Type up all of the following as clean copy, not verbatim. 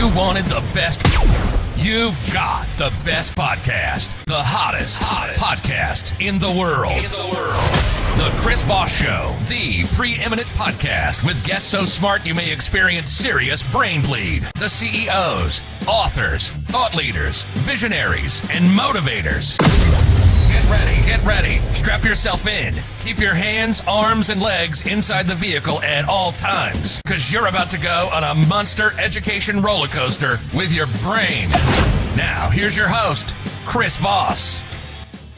You wanted the best. You've got the best podcast. The hottest podcast in the world. The Chris Voss Show, the preeminent podcast with guests so smart you may experience serious brain bleed. The CEOs, authors, thought leaders, visionaries, and motivators. Get ready. Strap yourself in. Keep your hands, arms, and legs inside the vehicle at all times, because you're about to go on a monster education roller coaster with your brain. Now, here's your host, Chris Voss.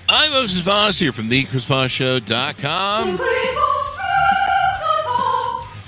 I'm Moses Voss here from thechrisvossshow.com.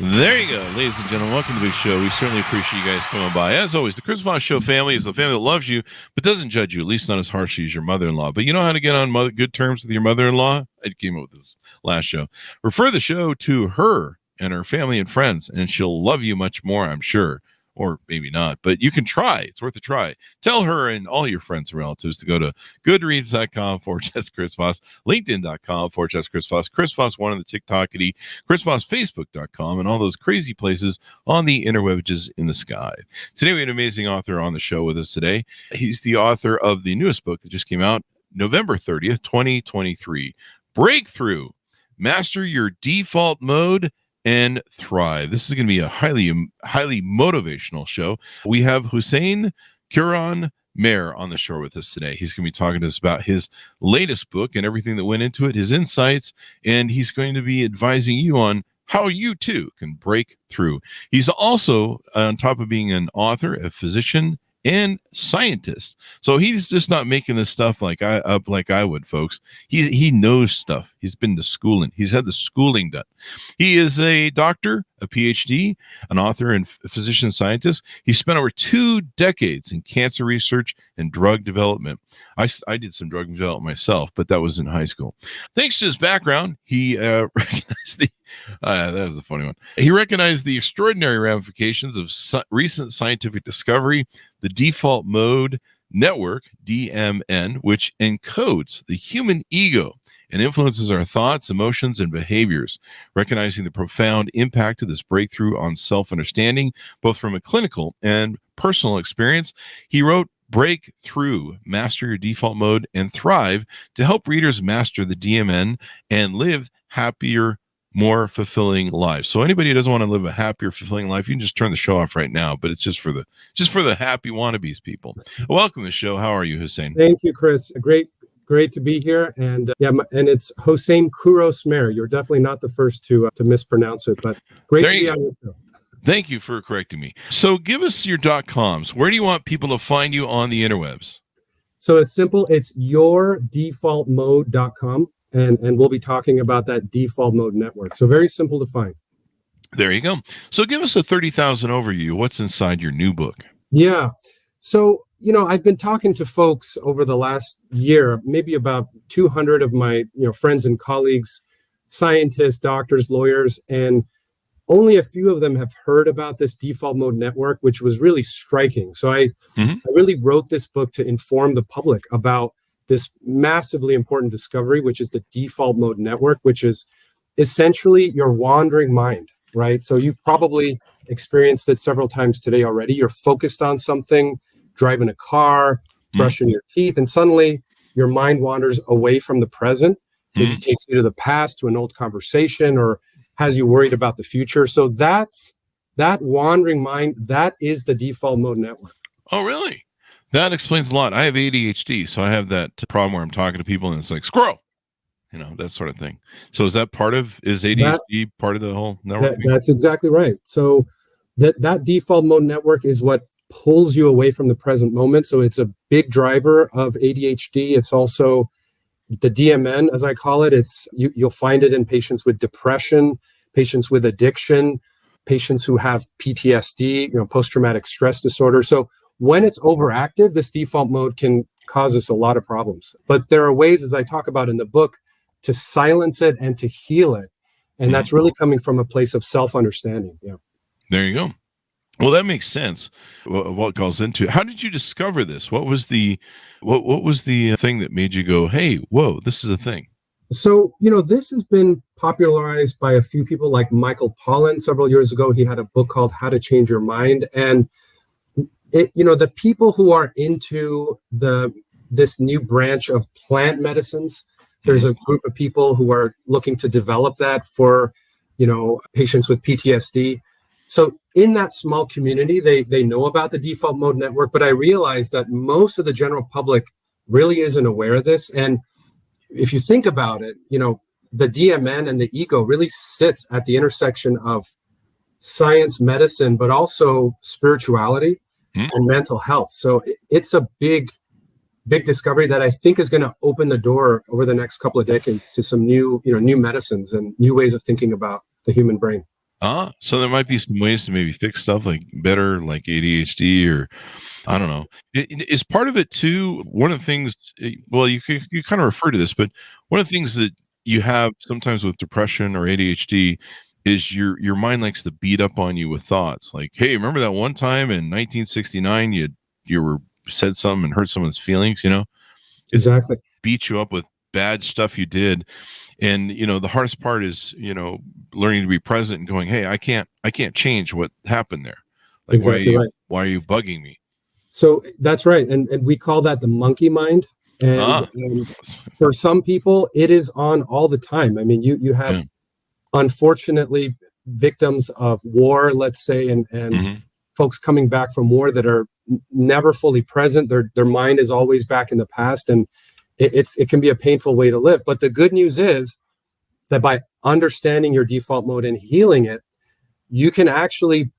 There you go, ladies and gentlemen. Welcome to the show. We certainly appreciate you guys coming by. As always, the Chris Voss Show family is the family that loves you, but doesn't judge you, at least not as harshly as your mother-in-law. But you know how to get on good terms with your mother-in-law? I came up with this last show. Refer the show to her and her family and friends, and she'll love you much more, I'm sure. Or maybe not, but you can try. It's worth a try. Tell her and all your friends and relatives to go to goodreads.com/Chris Voss, LinkedIn.com/Chris Voss, Chris Voss one on the TikTokity, Chris Voss, Facebook.com, and all those crazy places on the interwebs in the sky. Today we have an amazing author on the show with us today. He's the author of the newest book that just came out November 30th, 2023, Breakthrough, Master Your Default Mode and Thrive. This is going to be a highly motivational show. We have Hosein Kouros-Mehr on the show with us today. He's going to be talking to us about his latest book and everything that went into it, his insights, and he's going to be advising you on how you too can break through. He's also, on top of being an author, a physician, and scientist. So he's just not making this stuff like I would, folks. He knows stuff. He's been to schooling. He's had the schooling done. He is a doctor, a PhD, an author and physician scientist. He spent over 2 decades in cancer research and drug development. I did some drug development myself, but that was in high school. Thanks to his background, he recognized that was a funny one. He recognized the extraordinary ramifications of recent scientific discovery, the default mode network, DMN, which encodes the human ego and influences our thoughts, emotions, and behaviors. Recognizing the profound impact of this breakthrough on self-understanding, both from a clinical and personal experience, he wrote Breakthrough, Master Your Default Mode and Thrive to help readers master the DMN and live happier, more fulfilling lives. So anybody who doesn't want to live a happier, fulfilling life, you can just turn the show off right now, but it's just for the happy wannabes people. Welcome to the show. How are you, Hosein? Thank you, Chris. Great to be here. And and it's Hosein Kouros-Mehr. You're definitely not the first to mispronounce it, but great to be on the show. Thank you for correcting me. So give us your .coms. Where do you want people to find you on the interwebs? So it's simple. It's yourdefaultmode.com. And we'll be talking about that default mode network. So very simple to find. There you go. So give us a 30,000 overview. What's inside your new book? Yeah. So, I've been talking to folks over the last year, maybe about 200 of my, friends and colleagues, scientists, doctors, lawyers, and only a few of them have heard about this default mode network, which was really striking. So I really wrote this book to inform the public about this massively important discovery, which is the default mode network, which is essentially your wandering mind, right? So you've probably experienced it several times today already. You're focused on something, driving a car, brushing your teeth, and suddenly your mind wanders away from the present. Maybe takes you to the past, to an old conversation, or has you worried about the future. So that wandering mind, that is the default mode network. Oh, really? That explains a lot. I have ADHD, so I have that problem where I'm talking to people and it's like, squirrel, that sort of thing. So is ADHD part of the whole network? That's exactly right. So that default mode network is what pulls you away from the present moment. So it's a big driver of ADHD. It's also the DMN, as I call it. You'll find it in patients with depression, patients with addiction, patients who have PTSD, post-traumatic stress disorder. So when it's overactive, this default mode can cause us a lot of problems. But there are ways, as I talk about in the book, to silence it and to heal it. And that's really coming from a place of self-understanding. Yeah. There you go. Well, that makes sense. What goes into it? How did you discover this? What was the thing that made you go, hey, whoa, this is a thing? So, this has been popularized by a few people like Michael Pollan several years ago. He had a book called How to Change Your Mind. And The people who are into this new branch of plant medicines, there's a group of people who are looking to develop that for, patients with PTSD. So in that small community, they know about the default mode network, but I realize that most of the general public really isn't aware of this. And if you think about it, the DMN and the ego really sits at the intersection of science, medicine, but also spirituality and mental health. So it's a big discovery that I think is going to open the door over the next couple of decades to some new medicines and new ways of thinking about the human brain. So there might be some ways to maybe fix stuff like better, like ADHD, or I don't know. Is part of it too, one of the things, well, you kind of refer to this, but one of the things that you have sometimes with depression or ADHD is your mind likes to beat up on you with thoughts like, hey, remember that one time in 1969 you were said something and hurt someone's feelings, Exactly. Beat you up with bad stuff you did. And the hardest part is learning to be present and going, hey, I can't change what happened there. Like, exactly why are you bugging me? So that's right, and we call that the monkey mind. And for some people it is on all the time. I mean, you have unfortunately victims of war, let's say, and folks coming back from war that are never fully present. Their mind is always back in the past, and it can be a painful way to live. But the good news is that by understanding your default mode and healing it, you can actually,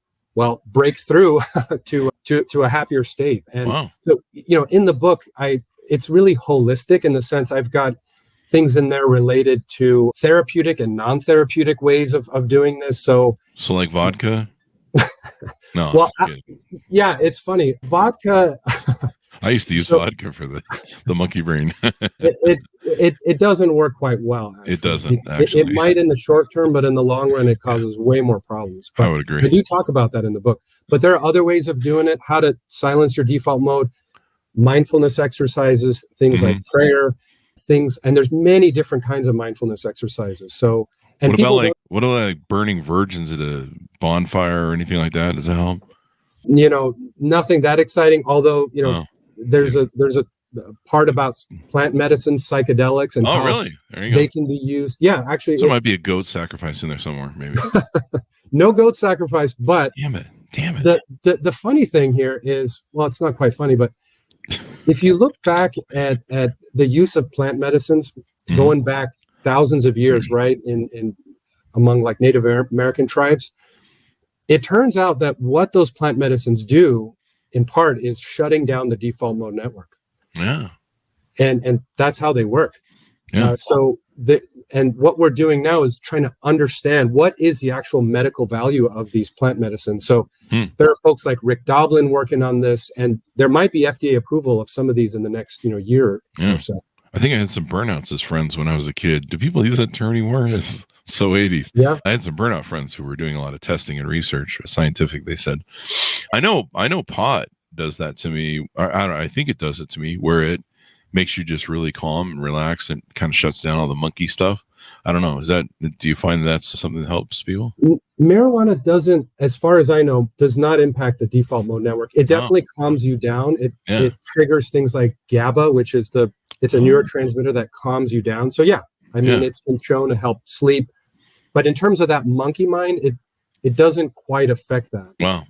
break through to a happier state. And so, in the book, it's really holistic in the sense I've got things in there related to therapeutic and non-therapeutic ways of doing this. So like vodka? No. Well, it's funny. Vodka. I used to use vodka for the monkey brain. it doesn't work quite well. Actually. It doesn't actually. It might in the short term, but in the long run, it causes way more problems. But I would agree. I do talk about that in the book. But there are other ways of doing it. How to silence your default mode, mindfulness exercises, things like prayer, and there's many different kinds of mindfulness exercises. So, and what about burning virgins at a bonfire or anything like that? Does that help? Nothing that exciting. Although there's a part about plant medicine, psychedelics, and how really? There you they go. can be used. Yeah, actually, there might be a goat sacrifice in there somewhere, maybe. No goat sacrifice, but damn it. The funny thing here is, it's not quite funny, but if you look back at the use of plant medicines going back thousands of years, right, in among like Native American tribes, it turns out that what those plant medicines do in part is shutting down the default mode network. Yeah. And that's how they work. Yeah. And what we're doing now is trying to understand what is the actual medical value of these plant medicines. So there are folks like Rick Doblin working on this, and there might be FDA approval of some of these in the next year or so. I think I had some burnouts as friends when I was a kid. Do people use that term anymore? It's so 80s. Yeah. I had some burnout friends who were doing a lot of testing and research, scientific, they said. I know pot does that to me. I don't know, I think it does it to me, where it makes you just really calm and relaxed and kind of shuts down all the monkey stuff. I don't know. Do you find that's something that helps people? Marijuana doesn't, as far as I know, does not impact the default mode network. It definitely calms you down. It triggers things like GABA, which is it's a neurotransmitter that calms you down. So it's been shown to help sleep. But in terms of that monkey mind, it doesn't quite affect that. Wow.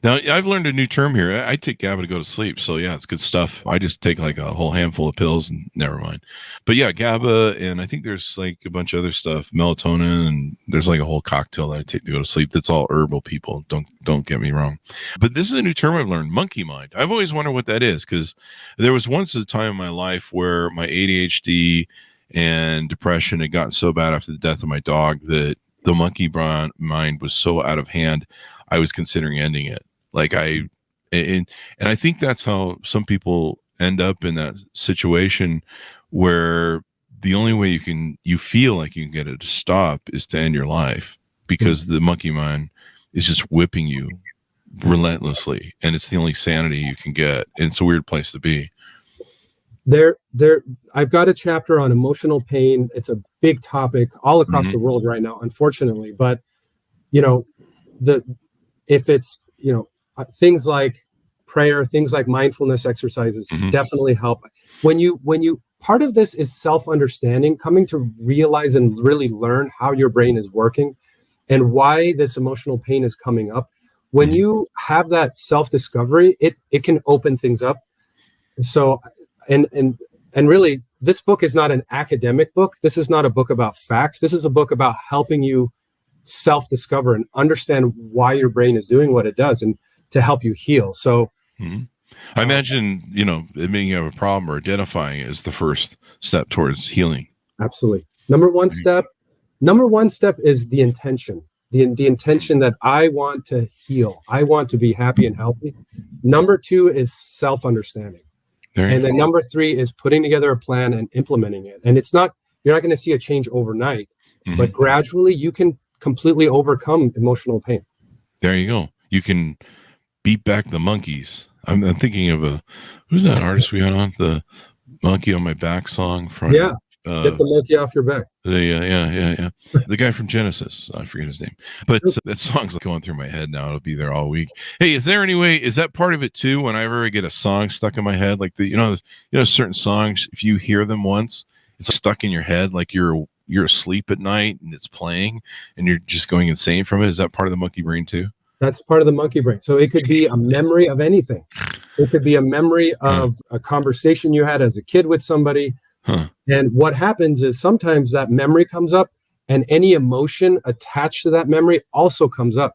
Now, I've learned a new term here. I take GABA to go to sleep. So, it's good stuff. I just take like a whole handful of pills and never mind. But GABA, and I think there's like a bunch of other stuff, melatonin, and there's like a whole cocktail that I take to go to sleep. That's all herbal, people. Don't get me wrong. But this is a new term I've learned, monkey mind. I've always wondered what that is, because there was once a time in my life where my ADHD and depression had gotten so bad after the death of my dog that the monkey mind was so out of hand, I was considering ending it. And I think that's how some people end up in that situation, where the only way you feel like you can get it to stop is to end your life, because the monkey mind is just whipping you relentlessly, and it's the only sanity you can get. And it's a weird place to be. I've got a chapter on emotional pain. It's a big topic all across the world right now, unfortunately. But if it's things like prayer, things like mindfulness exercises definitely help. When you part of this is self-understanding, coming to realize and really learn how your brain is working and why this emotional pain is coming up. When you have that self-discovery, it can open things up. So, and really, this book is not an academic book. This is not a book about facts. This is a book about helping you self-discover and understand why your brain is doing what it does and to help you heal. So I imagine, admitting you have a problem or identifying it is the first step towards healing. Absolutely. Number one step is the intention. The intention that I want to heal. I want to be happy and healthy. Number 2 is self-understanding. And then number 3 is putting together a plan and implementing it. And you're not going to see a change overnight, but gradually you can completely overcome emotional pain. There you go. You can beat back the monkeys. I'm thinking of who's that artist we had on? The Monkey on My Back song from get the monkey off your back. Yeah. The guy from Genesis. I forget his name. But that song's going through my head now. It'll be there all week. Hey, is that part of it too? Whenever I get a song stuck in my head, like certain songs, if you hear them once, it's stuck in your head, like you're asleep at night and it's playing and you're just going insane from it. Is that part of the monkey brain too? That's part of the monkey brain. So it could be a memory of anything. It could be a memory of a conversation you had as a kid with somebody. And what happens is sometimes that memory comes up and any emotion attached to that memory also comes up,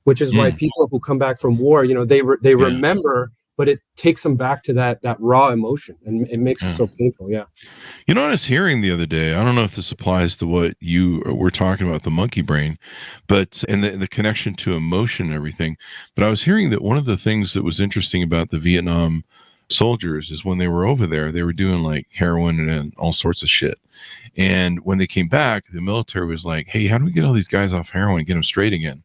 which is why people who come back from war, they remember, but it takes them back to that raw emotion and it makes it so painful. Yeah. What I was hearing the other day, I don't know if this applies to what you were talking about, the monkey brain, but and the connection to emotion and everything. But I was hearing that one of the things that was interesting about the Vietnam soldiers is when they were over there, they were doing like heroin and all sorts of shit. And when they came back, the military was like, hey, how do we get all these guys off heroin and get them straight again?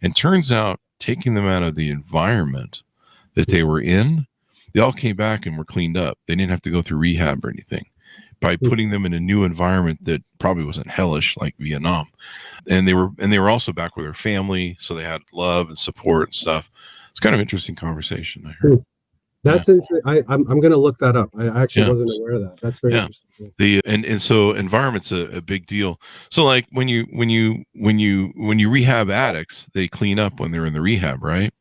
And turns out taking them out of the environment that they were in, they all came back and were cleaned up. They didn't have to go through rehab or anything by putting them in a new environment that probably wasn't hellish like Vietnam. And they were also back with their family. So they had love and support and stuff. It's kind of an interesting conversation. I heard. That's interesting. I'm going to look that up. I actually wasn't aware of that. That's very interesting. And so environment's a big deal. So like when you rehab addicts, they clean up when they're in the rehab, right?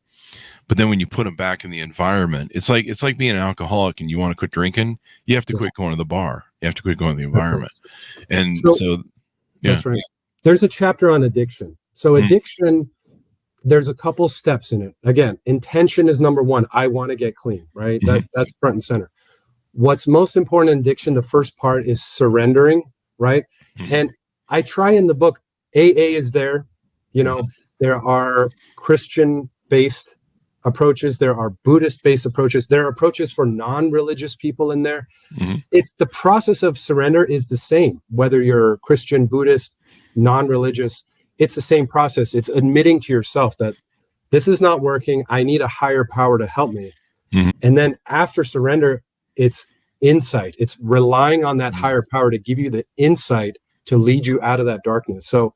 But then when you put them back in the environment, it's like being an alcoholic and you want to quit drinking, you have to quit going to the bar. You have to quit going to the environment. And so that's right. There's a chapter on addiction. So addiction, there's a couple steps in it. Again, intention is number 1. I want to get clean, right? That's front and center. What's most important in addiction, the first part is surrendering, right? And I try in the book, AA is there. There are Christian-based approaches. There are Buddhist-based approaches. There are approaches for non-religious people in there. It's the process of surrender is the same, whether you're Christian, Buddhist, non-religious. It's the same process. It's admitting to yourself that this is not working. I need a higher power to help me. And then after surrender, it's insight. It's relying on that higher power to give you the insight to lead you out of that darkness. So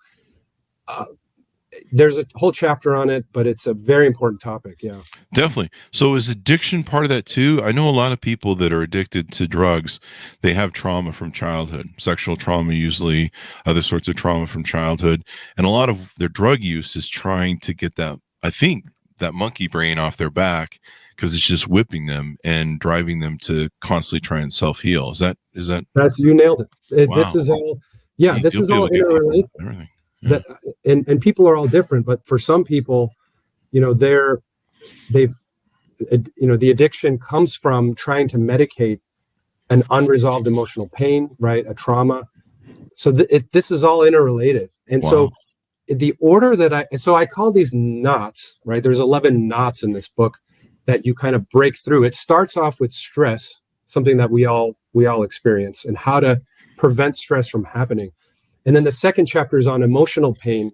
there's a whole chapter on it, but it's a very important topic. Yeah, definitely. So is addiction part of that too? I know a lot of people that are addicted to drugs, they have trauma from childhood, sexual trauma, usually other sorts of trauma from childhood. And a lot of their drug use is trying to get that monkey brain off their back because it's just whipping them and driving them to constantly try and self-heal. Is that? That's, you nailed it. Wow. This is all, this is all interrelated. Everything. Yeah. And people are all different, but for some people, the addiction comes from trying to medicate an unresolved emotional pain, right? A trauma. So this is all interrelated. And so the order that I call these knots, right? There's 11 knots in this book that you kind of break through. It starts off with stress, something that we all experience, and how to prevent stress from happening. And then the second chapter is on emotional pain.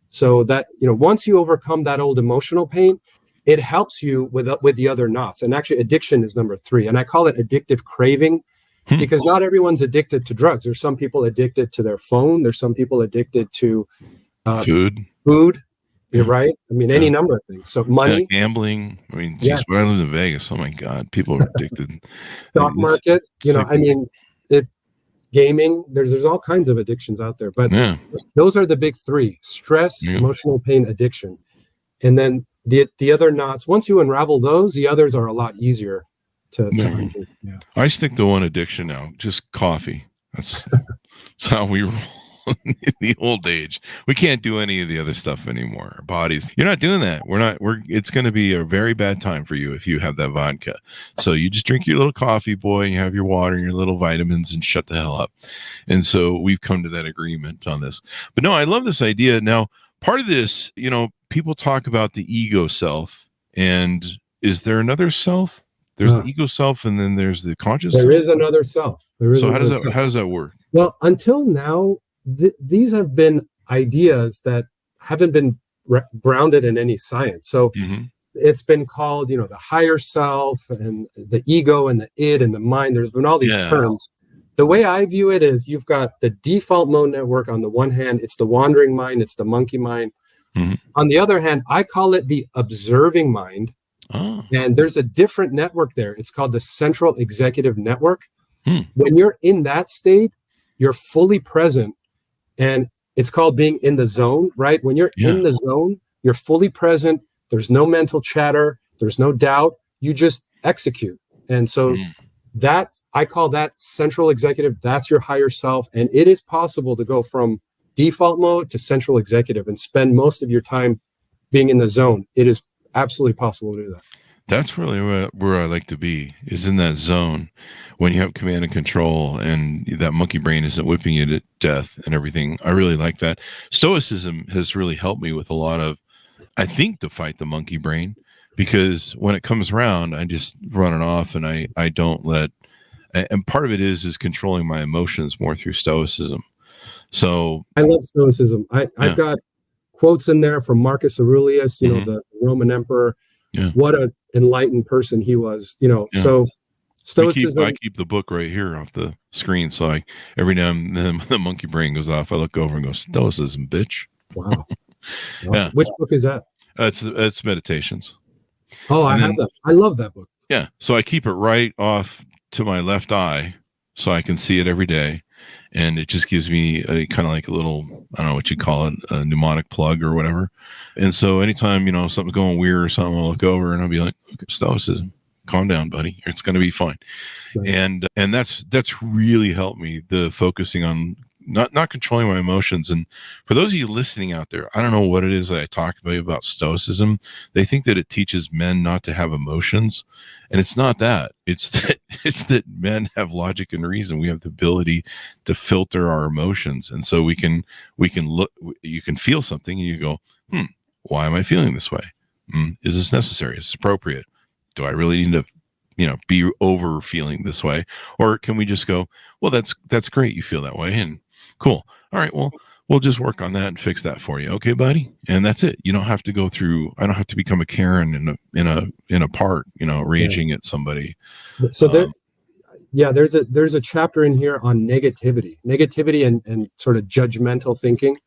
So that, once you overcome that old emotional pain, it helps you with the other knots. And actually addiction is number 3. And I call it addictive craving because not everyone's addicted to drugs. There's some people addicted to their phone. There's some people addicted to food. You're right. I mean, any number of things. So money, gambling. I mean, geez, when I lived in Vegas, oh my God, people are addicted. stock market. I mean, gaming. There's all kinds of addictions out there, but those are the big three: stress, emotional pain, addiction, and then the other knots. Once you unravel those, the others are a lot easier to undo. Yeah. I stick to one addiction now: just coffee. That's how we roll. In the old age, we can't do any of the other stuff anymore. Our bodies, you're not doing that. It's going to be a very bad time for you if you have that vodka. So you just drink your little coffee, boy, and you have your water and your little vitamins and shut the hell up. And so we've come to that agreement on this. But no, I love this idea. Now, part of this, people talk about the ego self, and is there another self? There's the ego self, and then there's the conscious self. There is another self. So how does that work? Well, until now, these have been ideas that haven't been grounded in any science. So it's been called, the higher self and the ego and the id and the mind. There's been all these terms. The way I view it is you've got the default mode network on the one hand. It's the wandering mind. It's the monkey mind. On the other hand, I call it the observing mind. Oh. And there's a different network there. It's called the central executive network. When you're in that state, you're fully present. And it's called being in the zone, right? When you're in the zone, you're fully present. There's no mental chatter. There's no doubt. You just execute. And so I call that central executive. That's your higher self. And it is possible to go from default mode to central executive and spend most of your time being in the zone. It is absolutely possible to do that. That's really where I like to be, is in that zone when you have command and control and that monkey brain isn't whipping you to death and everything. I really like that. Stoicism has really helped me with a lot of, I think, to fight the monkey brain, because when it comes around, I just run it off and I don't let, and part of it is controlling my emotions more through Stoicism. So I love Stoicism. I've got quotes in there from Marcus Aurelius, the Roman emperor. Yeah. What an enlightened person he was, So Stoicism. I keep the book right here off the screen, so every now and then the monkey brain goes off, I look over and go, Stoicism, bitch. Wow. Yeah. Which book is that? It's Meditations. Oh, I have that. I love that book. Yeah. So I keep it right off to my left eye so I can see it every day. And it just gives me a kind of like a little, I don't know what you call it, a mnemonic plug or whatever. And so anytime, something's going weird or something, I'll look over and I'll be like, okay, Stoicism, calm down, buddy. It's going to be fine. Nice. And that's really helped me, the focusing on not controlling my emotions. And for those of you listening out there, I don't know what it is that I talk about Stoicism. They think that it teaches men not to have emotions. And it's not that. It's that men have logic and reason. We have the ability to filter our emotions. And so we can look, you can feel something and you go, why am I feeling this way? Is this necessary? Is this appropriate? Do I really need to, be over feeling this way? Or can we just go, well, that's great. You feel that way and cool. All right. Well, we'll just work on that and fix that for you. Okay, buddy. And that's it. You don't have to go through, I don't have to become a Karen in a part, raging at somebody. So there's a chapter in here on negativity and sort of judgmental thinking.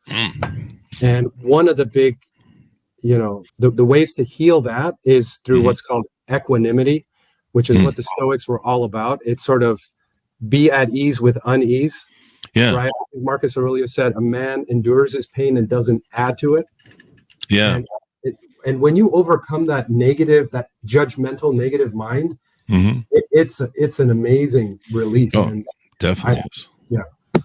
And one of the big, the ways to heal that is through what's called equanimity, which is what the Stoics were all about. It's sort of be at ease with unease. Yeah. Right. Marcus Aurelius said, a man endures his pain and doesn't add to it. Yeah. And when you overcome that judgmental negative mind, it's an amazing release. Oh, definitely is. Yeah.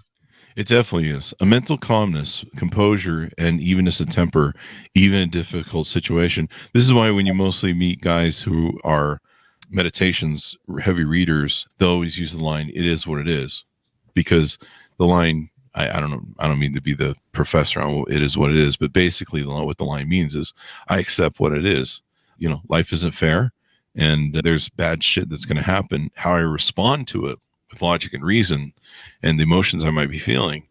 It definitely is. A mental calmness, composure, and evenness of temper, even in a difficult situation. This is why when you mostly meet guys who are meditations heavy readers, they'll always use the line, it is what it is. Because the line, I don't know, I don't mean to be the professor on it is what it is, but basically what the line means is I accept what it is. Life isn't fair and there's bad shit that's going to happen. How I respond to it with logic and reason and the emotions I might be feeling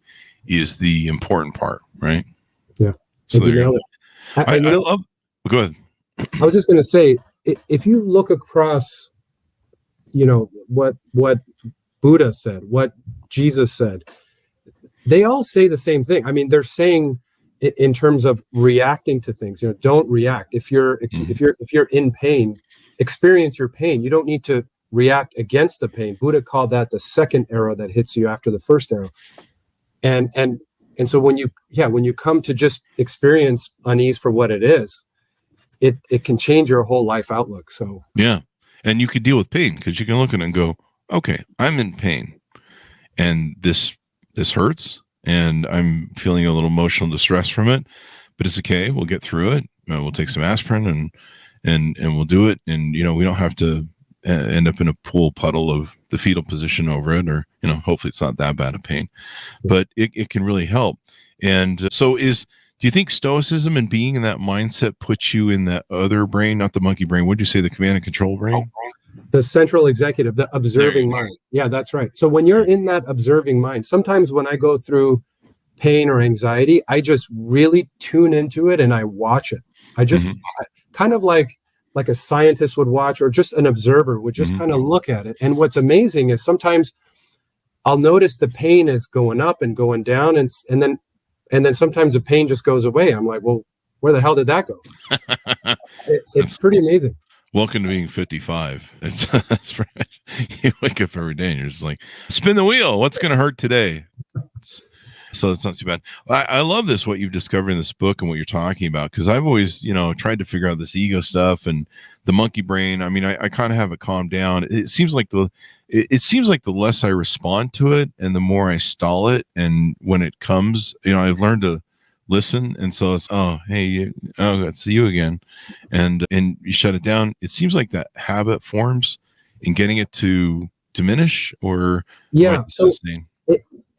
is the important part, right? Yeah. So there you go. I love, go ahead. I was just going to say, if you look across, what Buddha said, what Jesus said, they all say the same thing. I mean, they're saying in terms of reacting to things. Don't react. If you're in pain, experience your pain. You don't need to react against the pain. Buddha called that the second arrow that hits you after the first arrow. And so when you come to just experience unease for what it is, it can change your whole life outlook. So yeah, and you could deal with pain because you can look at it and go, okay, I'm in pain, and this hurts, and I'm feeling a little emotional distress from it, but it's okay. We'll get through it. We'll take some aspirin and we'll do it. And we don't have to end up in a pool puddle of the fetal position over it, or hopefully it's not that bad of pain, but it can really help. And so do you think stoicism and being in that mindset puts you in that other brain, not the monkey brain? What'd you say, the command and control brain? The central executive, the observing mind. Yeah, that's right. So when you're in that observing mind, sometimes when I go through pain or anxiety, I just really tune into it and I watch it. I just kind of like a scientist would watch, or just an observer would just kind of look at it. And what's amazing is sometimes I'll notice the pain is going up and going down, and then sometimes the pain just goes away. I'm like, well, where the hell did that go? It's pretty amazing. Welcome to being 55. That's right. You wake up every day and you're just like, spin the wheel. What's going to hurt today? So it's not too bad. I love this, what you've discovered in this book and what you're talking about, because I've always, tried to figure out this ego stuff and the monkey brain. I mean, I kind of have it calmed down. It seems like the less I respond to it and the more I stall it. And when it comes, I've learned to listen. And so it's, oh, hey, that's you again. And you shut it down. It seems like that habit forms in getting it to diminish, or sustain.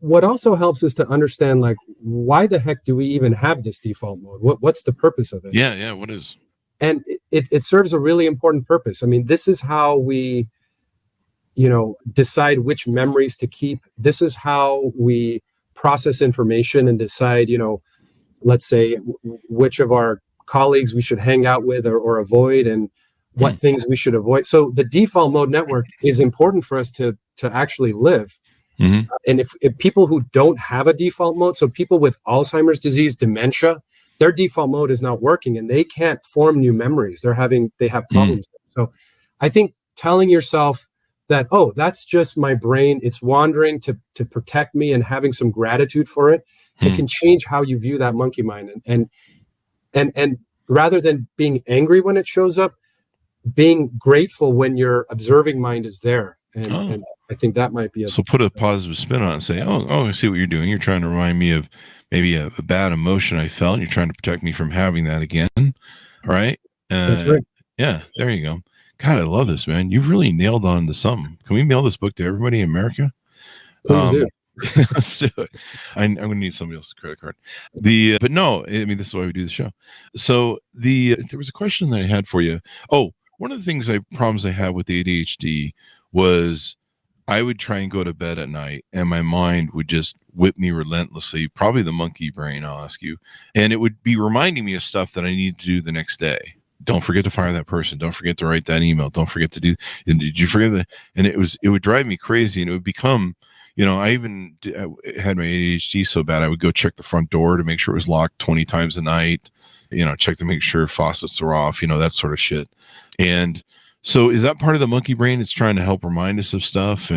What also helps is to understand, like, why the heck do we even have this default mode? What's the purpose of it? Yeah. What is? And it serves a really important purpose. I mean, this is how we, decide which memories to keep. This is how we process information and decide, let's say, which of our colleagues we should hang out with or avoid, and what things we should avoid. So the default mode network is important for us to actually live. And if people who don't have a default mode, so people with Alzheimer's disease, dementia, their default mode is not working and they can't form new memories. They have problems. So I think telling yourself that, oh, that's just my brain, it's wandering to protect me, and having some gratitude for it, it can change how you view that monkey mind. And rather than being angry when it shows up, being grateful when your observing mind is there. And I think that might be so put a positive spin on it and say, oh, I see what you're doing. You're trying to remind me of maybe a bad emotion I felt. And you're trying to protect me from having that again. Right? That's right. Yeah, there you go. God, I love this, man. You've really nailed on to something. Can we mail this book to everybody in America? Please do. Let's do it. I'm going to need somebody else's credit card. But no, I mean, this is why we do the show. So there was a question that I had for you. Oh, one of the problems I had with the ADHD was I would try and go to bed at night and my mind would just whip me relentlessly, probably the monkey brain, I'll ask you. And it would be reminding me of stuff that I need to do the next day. Don't forget to fire that person. Don't forget to write that email. Don't forget to do, and did you forget that? And it would drive me crazy, and it would become, I even had my ADHD so bad, I would go check the front door to make sure it was locked 20 times a night, check to make sure faucets are off, that sort of shit. And so is that part of the monkey brain? It's trying to help remind us of stuff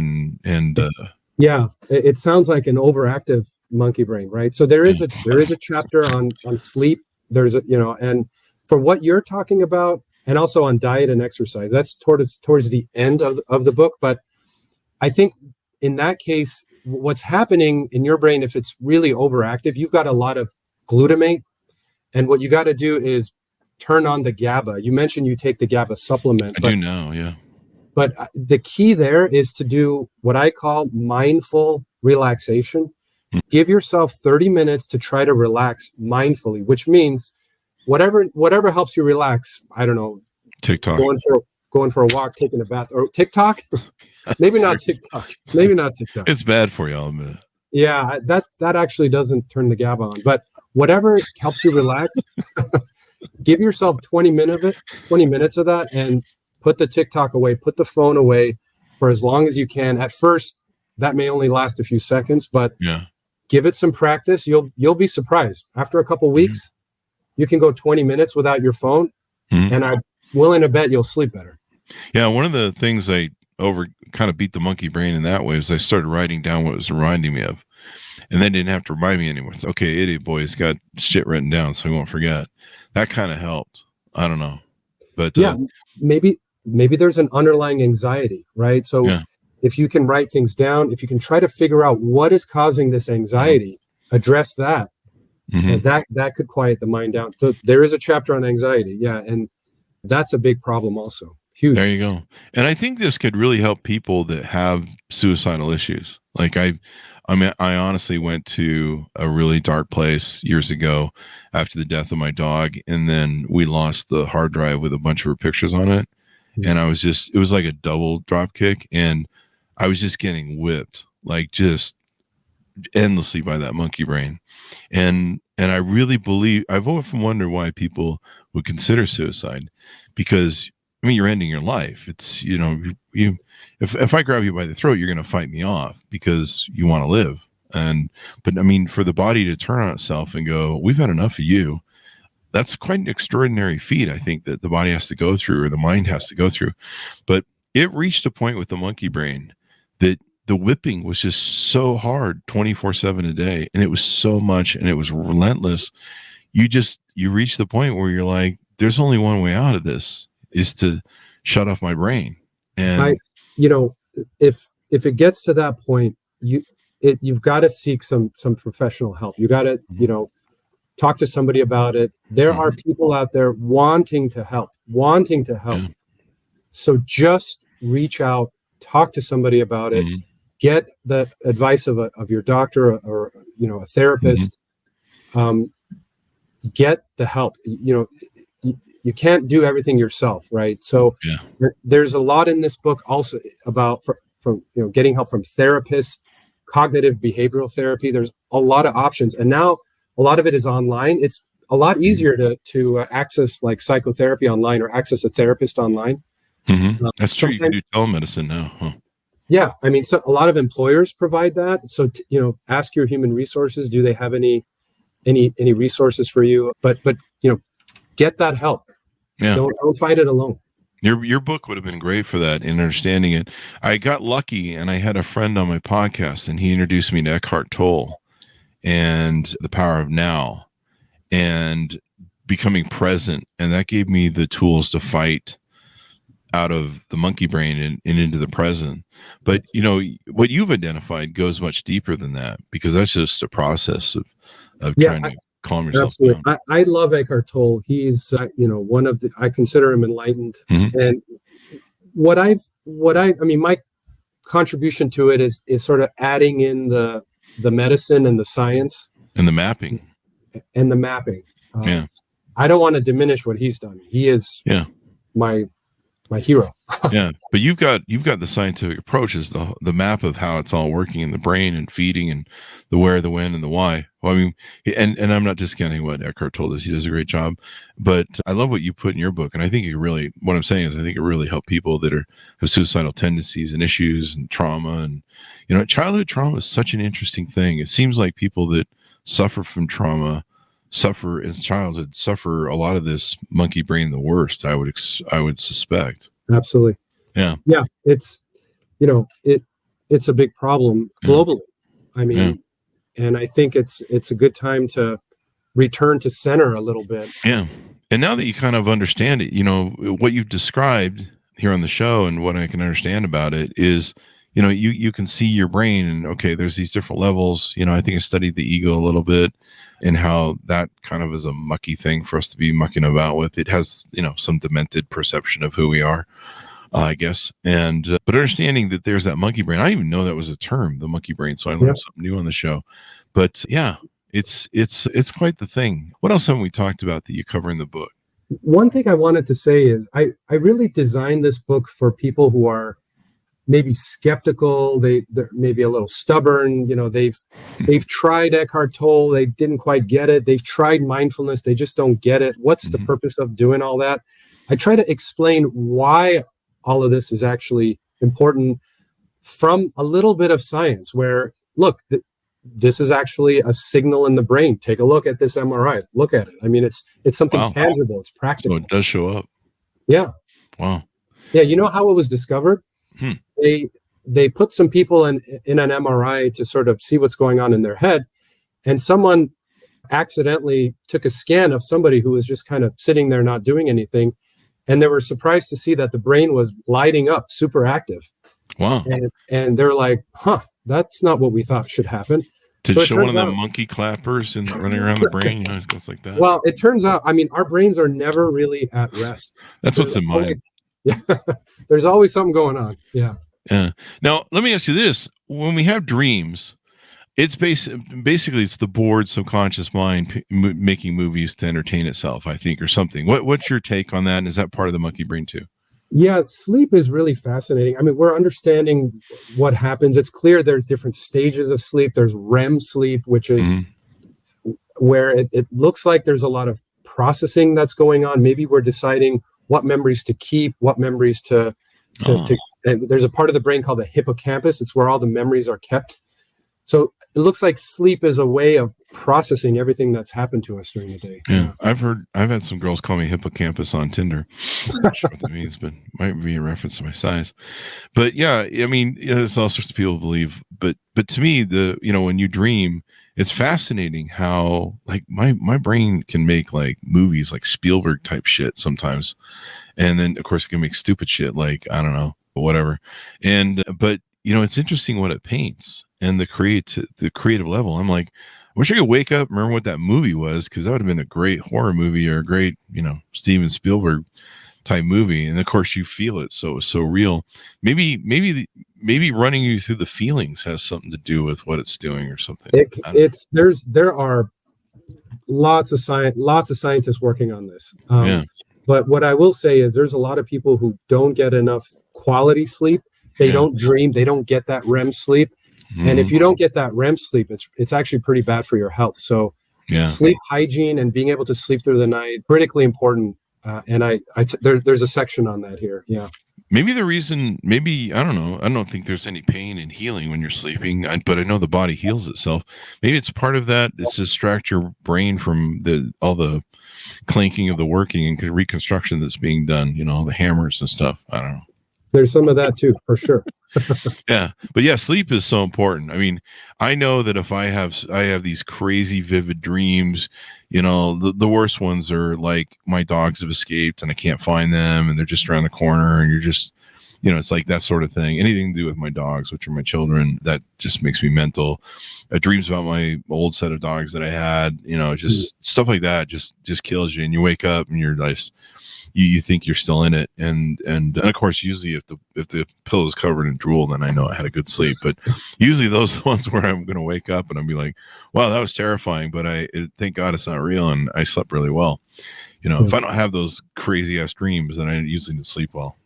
yeah, it sounds like an overactive monkey brain, right? So there is a chapter on sleep. There's and for what you're talking about, and also on diet and exercise, that's towards the end of the book. But I think in that case, what's happening in your brain, if it's really overactive, you've got a lot of glutamate, and what you got to do is turn on the GABA. You mentioned you take the GABA supplement. I do now, yeah. But the key there is to do what I call mindful relaxation. Give yourself 30 minutes to try to relax mindfully, which means whatever helps you relax. I don't know. TikTok. Going for a walk, taking a bath, or TikTok. Maybe not TikTok. It's bad for you, I'll admit. Yeah, that actually doesn't turn the GABA on. But whatever helps you relax, give yourself 20 minutes of that, and put the TikTok away, put the phone away for as long as you can. At first, that may only last a few seconds, but give it some practice. You'll be surprised. After a couple weeks, you can go 20 minutes without your phone, and I'm willing to bet you'll sleep better. Yeah, one of the things I kind of beat the monkey brain in that way is I started writing down what it was reminding me of, and then didn't have to remind me anymore. It's okay, idiot boy, he's got shit written down, so he won't forget. That kind of helped. I don't know, but yeah, maybe there's an underlying anxiety, right? So if you can write things down, if you can try to figure out what is causing this anxiety, address that, that could quiet the mind down. So there is a chapter on anxiety, and that's a big problem also. Huge. There you go. And I think this could really help people that have suicidal issues. Like I honestly went to a really dark place years ago after the death of my dog, and then we lost the hard drive with a bunch of her pictures on it. And it was like a double drop kick, and I was just getting whipped, like just endlessly by that monkey brain. And I really believe, I've often wondered why people would consider suicide, because I mean, you're ending your life. It's, if I grab you by the throat, you're going to fight me off because you want to live. But I mean, for the body to turn on itself and go, we've had enough of you, that's quite an extraordinary feat, I think, that the body has to go through, or the mind has to go through. But it reached a point with the monkey brain that the whipping was just so hard 24/7 a day. And it was so much, and it was relentless. You reach the point where you're like, there's only one way out of this, is to shut off my brain. And if it gets to that point, you've got to seek some professional help. You got to, talk to somebody about it. There are people out there wanting to help. Yeah. So just reach out, talk to somebody about it, get the advice of your doctor or a therapist. Get the help. You can't do everything yourself, right? So there's a lot in this book also about from getting help from therapists, cognitive behavioral therapy. There's a lot of options, and now a lot of it is online. It's a lot easier to access like psychotherapy online, or access a therapist online. That's true. You can do telemedicine now, huh? Yeah, I mean, so a lot of employers provide that. So ask your human resources. Do they have any resources for you? But get that help. Yeah. Don't fight it alone. Your book would have been great for that, in understanding it. I got lucky, and I had a friend on my podcast, and he introduced me to Eckhart Tolle and The Power of Now and becoming present. And that gave me the tools to fight out of the monkey brain and into the present. But, what you've identified goes much deeper than that, because that's just a process of trying to calm yourself absolutely down. I love Eckhart Tolle. He's one of the, I consider him enlightened. And my contribution to it is sort of adding in the medicine and the science and the mapping I don't want to diminish what he's done. He is my hero. But you've got the scientific approach, is the map of how it's all working in the brain and feeding, and the where, the when, and the why. Well, I mean, and I'm not discounting what Eckhart told us. He does a great job, but I love what you put in your book. And I think what I'm saying is, I think it really helped people that have suicidal tendencies and issues and trauma. And, childhood trauma is such an interesting thing. It seems like people that suffer from trauma suffer in childhood, suffer a lot of this monkey brain the worst, I would suspect. Absolutely. Yeah. It's it's a big problem globally. I mean, and I think it's a good time to return to center a little bit. Yeah. And now that you kind of understand it, what you've described here on the show, and what I can understand about it is, you can see your brain, and okay, there's these different levels. I think I studied the ego a little bit, and how that kind of is a mucky thing for us to be mucking about with. It has, some demented perception of who we are, I guess. And, but understanding that there's that monkey brain, I didn't even know that was a term, the monkey brain. So I learned something new on the show, but it's quite the thing. What else haven't we talked about that you cover in the book? One thing I wanted to say is I really designed this book for people who are maybe skeptical, they're maybe a little stubborn, they've tried Eckhart Tolle, they didn't quite get it. They've tried mindfulness, they just don't get it. What's the purpose of doing all that? I try to explain why all of this is actually important from a little bit of science, where, look, this is actually a signal in the brain. Take a look at this MRI. Look at it. I mean, it's something tangible. It's practical. So it does show up. Yeah. Wow. Yeah. You know how it was discovered? They put some people in an MRI to sort of see what's going on in their head. And someone accidentally took a scan of somebody who was just kind of sitting there not doing anything. And they were surprised to see that the brain was lighting up, super active. Wow. And they're like, that's not what we thought should happen. To show one of the monkey clappers and running around the brain, stuff like that. Well, it turns out, I mean, our brains are never really at rest. That's what's in mine. Yeah, there's always something going on. Yeah. Yeah. Now, let me ask you this. When we have dreams, it's basically it's the bored subconscious mind making movies to entertain itself, I think, or something. What's your take on that? And is that part of the monkey brain too? Yeah, sleep is really fascinating. I mean, we're understanding what happens. It's clear there's different stages of sleep. There's REM sleep, which is where it looks like there's a lot of processing that's going on. Maybe we're deciding what memories to keep, what memories to and there's a part of the brain called the hippocampus. It's where all the memories are kept. So it looks like sleep is a way of processing everything that's happened to us during the day. Yeah. I've had some girls call me hippocampus on Tinder. I'm not sure what that means, but might be a reference to my size. But yeah, I mean, there's all sorts of people believe, but to me, when you dream, it's fascinating how like my brain can make like movies like Spielberg type shit sometimes. And then of course it can make stupid shit like, I don't know, whatever. But it's interesting what it paints and the creative level. I'm like, I wish I could wake up and remember what that movie was, because that would have been a great horror movie or a great, Steven Spielberg type movie. And of course you feel it. So it was so real. Maybe running you through the feelings has something to do with what it's doing or something. There are lots of scientists working on this. But what I will say is there's a lot of people who don't get enough quality sleep. They don't dream. They don't get that REM sleep. And if you don't get that REM sleep, it's actually pretty bad for your health. So sleep hygiene and being able to sleep through the night, critically important. And there's a section on that here. Yeah. Maybe the reason, I don't know. I don't think there's any pain in healing when you're sleeping, but I know the body heals itself. Maybe it's part of that. It's to distract your brain from all the clanking of the working and reconstruction that's being done, the hammers and stuff. I don't know. There's some of that too, for sure. Yeah. But yeah, sleep is so important. I mean, I know that if I have these crazy vivid dreams, the worst ones are like my dogs have escaped and I can't find them and they're just around the corner and you're just, it's like that sort of thing. Anything to do with my dogs, which are my children, that just makes me mental. Dreams about my old set of dogs that I had, just stuff like that just kills you. And you wake up and you're like, you think you're still in it. And of course, usually if the pillow is covered in drool, then I know I had a good sleep. But usually those ones where I'm going to wake up and I'll be like, wow, that was terrifying, but thank God it's not real. And I slept really well. If I don't have those crazy ass dreams, then I usually don't sleep well.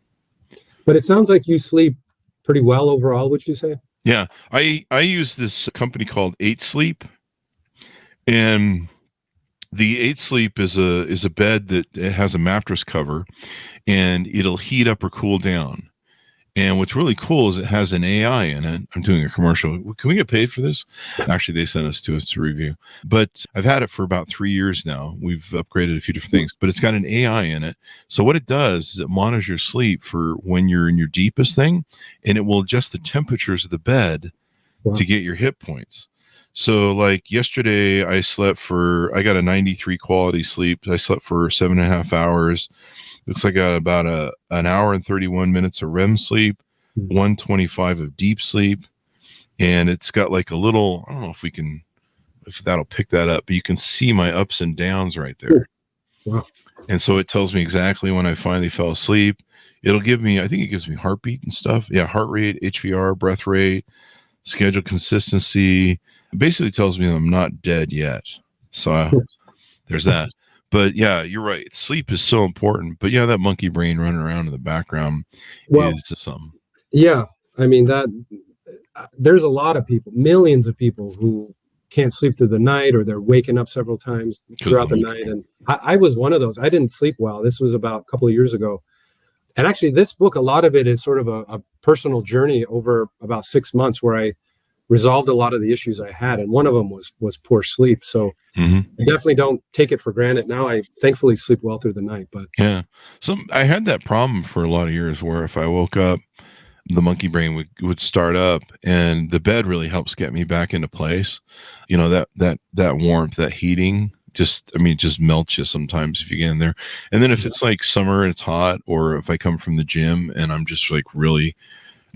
But it sounds like you sleep pretty well overall, would you say? Yeah. I use this company called 8 Sleep, and the 8 Sleep is a bed that it has a mattress cover and it'll heat up or cool down. And what's really cool is it has an AI in it. I'm doing a commercial. Can we get paid for this? Actually, they sent us to review. But I've had it for about 3 years now. We've upgraded a few different things, but it's got an AI in it. So what it does is it monitors your sleep for when you're in your deepest thing, and it will adjust the temperatures of the bed to get your hit points. So like yesterday, I got a 93 quality sleep. I slept for 7.5 hours. Looks like I got about an hour and 31 minutes of REM sleep, 125 of deep sleep. And it's got like a little, I don't know if that'll pick that up, but you can see my ups and downs right there. Wow. And so it tells me exactly when I finally fell asleep. I think it gives me heartbeat and stuff. Yeah. Heart rate, HVR, breath rate, schedule consistency. It basically tells me I'm not dead yet. So there's that. But yeah, you're right. Sleep is so important. But yeah, that monkey brain running around in the background is something. Yeah. I mean, there's a lot of people, millions of people who can't sleep through the night, or they're waking up several times throughout the night. And I was one of those. I didn't sleep well. This was about a couple of years ago. And actually this book, a lot of it is sort of a personal journey over about 6 months where resolved a lot of the issues I had. And one of them was poor sleep. So Mm-hmm. I definitely don't take it for granted. Now I thankfully sleep well through the night, but Yeah. So I had that problem for a lot of years where if I woke up, the monkey brain would start up, and the bed really helps get me back into place. You know, that warmth, that heating, just melts you sometimes if you get in there. And then if it's like summer and it's hot, or if I come from the gym and I'm just like really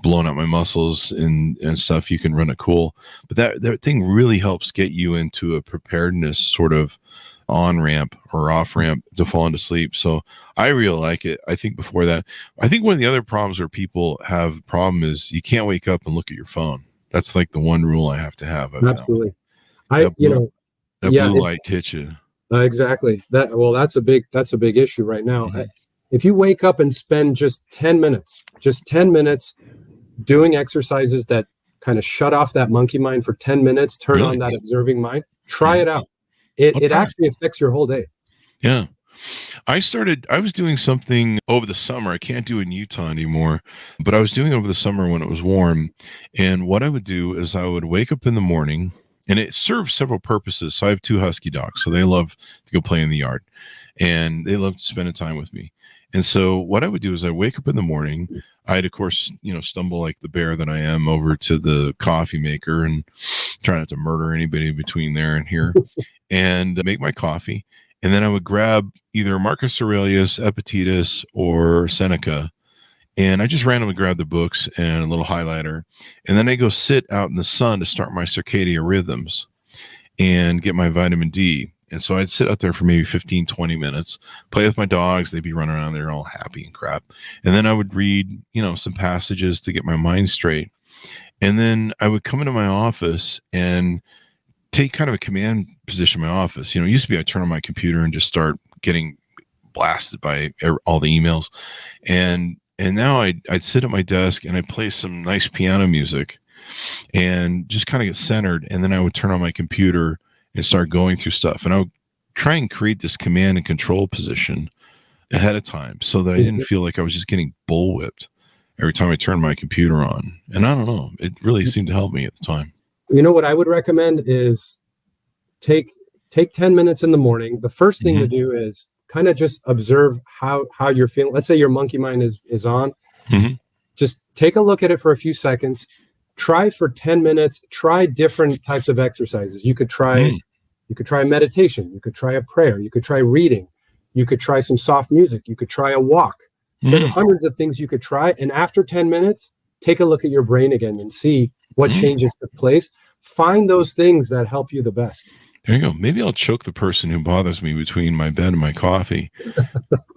blowing out my muscles and stuff, you can run it cool. But that thing really helps get you into a preparedness sort of on ramp or off ramp to fall into sleep. So I really like it. I think before that, I think one of the other problems where people have a problem is you can't wake up and look at your phone. That's like the one rule I have to have. I've found. absolutely. That blue, that Yeah, blue light hits you. exactly. That's a big issue right now. Mm-hmm. If you wake up and spend just 10 minutes doing exercises that kind of shut off that monkey mind for 10 minutes, turn on that observing mind, try it out. It actually affects your whole day. Yeah. I was doing something over the summer. I can't do it in Utah anymore, but I was doing it over the summer when it was warm. And what I would do is I would wake up in the morning, and it serves several purposes. So I have 2 husky dogs, so they love to go play in the yard, and they love spending time with me. And so what I would do is I wake up in the morning. I'd, of course, stumble like the bear that I am over to the coffee maker and try not to murder anybody between there and here and make my coffee. And then I would grab either Marcus Aurelius, Epictetus, or Seneca. And I just randomly grab the books and a little highlighter. And then I go sit out in the sun to start my circadian rhythms and get my vitamin D. And so I'd sit out there for maybe 15, 20 minutes, play with my dogs. They'd be running around there all happy and crap. And then I would read, some passages to get my mind straight. And then I would come into my office and take kind of a command position in my office. It used to be I turn on my computer and just start getting blasted by all the emails. And now I'd sit at my desk and I'd play some nice piano music and just kind of get centered. And then I would turn on my computer and start going through stuff. And I would try and create this command and control position ahead of time so that I didn't feel like I was just getting bullwhipped every time I turned my computer on. And I don't know, it really seemed to help me at the time. What I would recommend is take 10 minutes in the morning. The first thing to do is kind of just observe how you're feeling. Let's say your monkey mind is on. Mm-hmm. Just take a look at it for a few seconds. Try for 10 minutes. Try different types of exercises. You could try meditation. You could try a prayer. You could try reading. You could try some soft music. You could try a walk. There's hundreds of things you could try. And after 10 minutes, take a look at your brain again and see what changes took place. Find those things that help you the best. There you go. Maybe I'll choke the person who bothers me between my bed and my coffee.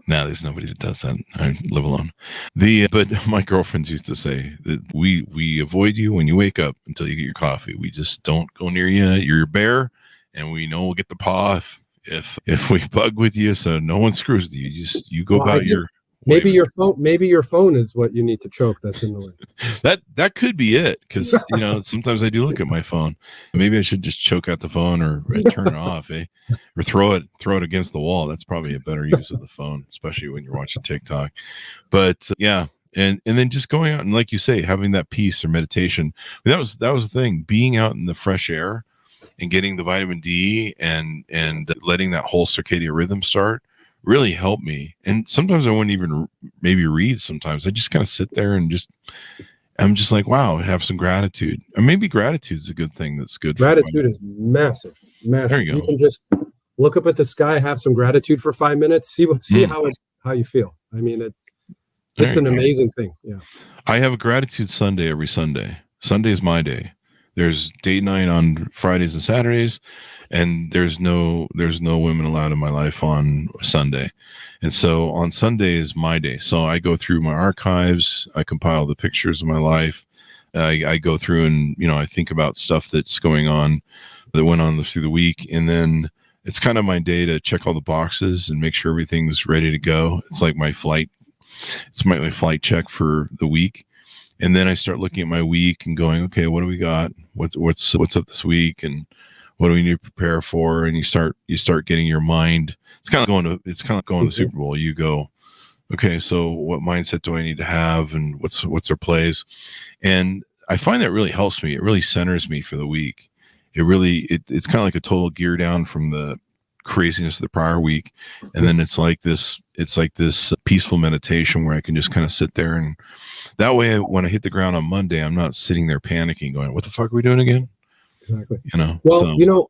Now there's nobody that does that. I live alone. But my girlfriends used to say that we avoid you when you wake up until you get your coffee. We just don't go near you. You're a bear, and we know we'll get the paw if we bug with you. So no one screws with you. You go about your. Maybe your phone is what you need to choke. That's in the way. That could be it, because sometimes I do look at my phone. Maybe I should just choke out the phone or turn it off, or throw it against the wall. That's probably a better use of the phone, especially when you're watching TikTok. But yeah, and then just going out and, like you say, having that peace or meditation. That was the thing. Being out in the fresh air and getting the vitamin D and letting that whole circadian rhythm start really helped me. And sometimes I wouldn't even maybe read. Sometimes I just kind of sit there and I'm just like, wow, have some gratitude. And maybe gratitude is a good thing. That's good. Gratitude is massive. There you go. You can just look up at the sky, have some gratitude for 5 minutes, see how you feel. I mean, it's an amazing thing. Yeah. I have a gratitude Sunday every Sunday. Sunday is my day. There's date night on Fridays and Saturdays, and there's no women allowed in my life on Sunday. And so on Sunday is my day. So I go through my archives, I compile the pictures of my life. I go through and, I think about stuff that's going on, that went on through the week. And then it's kind of my day to check all the boxes and make sure everything's ready to go. It's like my flight check for the week. And then I start looking at my week and going, okay, what do we got? What's up this week, and what do we need to prepare for? And you start getting your mind. It's kind of going to the Super Bowl. You go, okay, so what mindset do I need to have, and what's our plays? And I find that really helps me. It really centers me for the week. It's kind of like a total gear down from the craziness of the prior week. And then it's like this peaceful meditation where I can just kind of sit there, and that way when I hit the ground on Monday, I'm not sitting there panicking going, what the fuck are we doing again? Exactly. Well, so.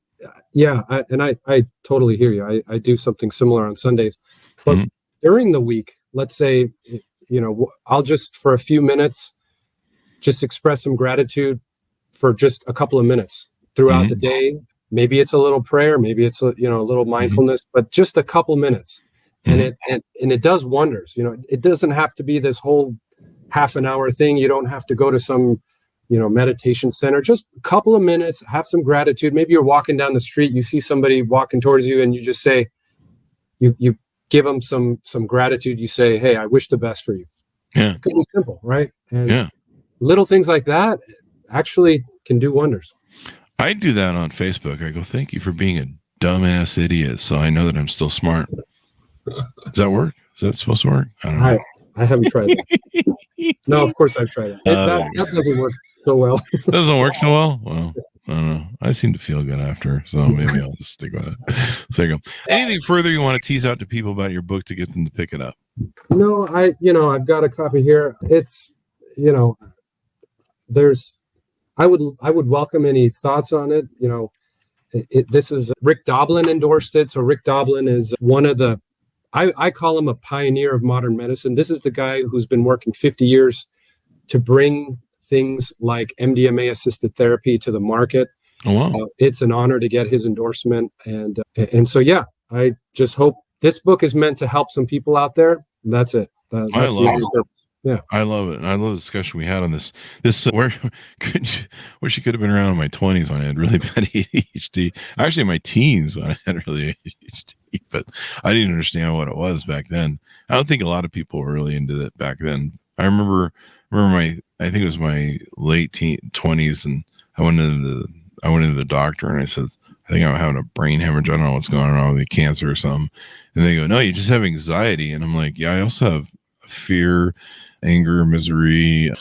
Yeah. I totally hear you. I do something similar on Sundays, but during the week, let's say, I'll just for a few minutes, just express some gratitude for just a couple of minutes throughout the day. Maybe it's a little prayer, maybe it's a little mindfulness, but just a couple minutes, and it does wonders. It doesn't have to be this whole half an hour thing. You don't have to go to some meditation center. Just a couple of minutes, have some gratitude. Maybe you're walking down the street, you see somebody walking towards you, and you just say, you give them some gratitude. You say, hey, I wish the best for you. Yeah, it could be simple, right? And little things like that actually can do wonders. I do that on Facebook. I go, thank you for being a dumbass idiot, so I know that I'm still smart. Does that work? Is that supposed to work? I don't know. I haven't tried that. No, of course I've tried it. That doesn't work so well. Doesn't work so well? Well, I don't know. I seem to feel good after, so maybe I'll just stick with it. So there you go. Anything further you want to tease out to people about your book to get them to pick it up? No, I've got a copy here. It's, I would welcome any thoughts on it. This is Rick Doblin endorsed it. So Rick Doblin is one of the, I call him a pioneer of modern medicine. This is the guy who's been working 50 years to bring things like MDMA assisted therapy to the market. Oh, wow. It's an honor to get his endorsement. And so, yeah, I just hope this book is meant to help some people out there. That's it. That's I love it. Yeah, I love it. I love the discussion we had on this. Where she could have been around in my 20s when I had really bad ADHD. Actually, in my teens when I had really ADHD, but I didn't understand what it was back then. I don't think a lot of people were really into that back then. I remember I think it was my late 20s, and I went into the doctor, and I said, I think I'm having a brain hemorrhage. I don't know what's going on with me, cancer or something. And they go, no, you just have anxiety. And I'm like, yeah, I also have fear, anger, misery,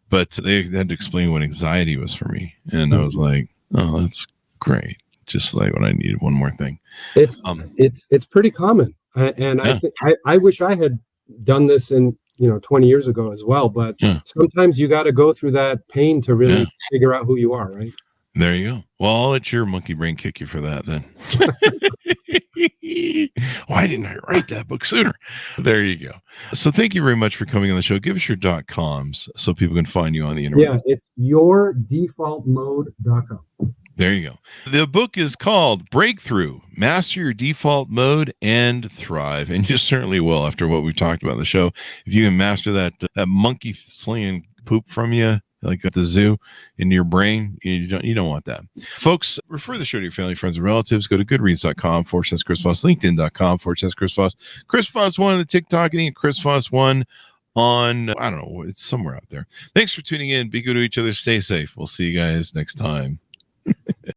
but they had to explain what anxiety was for me. And I was like, oh, that's great. Just like what I needed. One more thing. It's pretty common. And yeah. I wish I had done this in, 20 years ago as well, but sometimes you got to go through that pain to really figure out who you are. Right. There you go. Well, I'll let your monkey brain kick you for that then. Why didn't I write that book sooner? There you go. So thank you very much for coming on the show. Give us your .coms so people can find you on the internet. Yeah, it's yourdefaultmode.com. There you go. The book is called Breakthrough, Master Your Default Mode and Thrive. And you certainly will after what we've talked about in the show. If you can master that monkey slinging poop from you, like at the zoo, into your brain, you don't want that. Folks, refer the show to your family, friends, and relatives. Go to goodreads.com/Chris Voss, LinkedIn.com/Chris Voss, Chris Voss 1 on the TikTok, and Chris Voss 1 on, I don't know, it's somewhere out there. Thanks for tuning in. Be good to each other. Stay safe. We'll see you guys next time.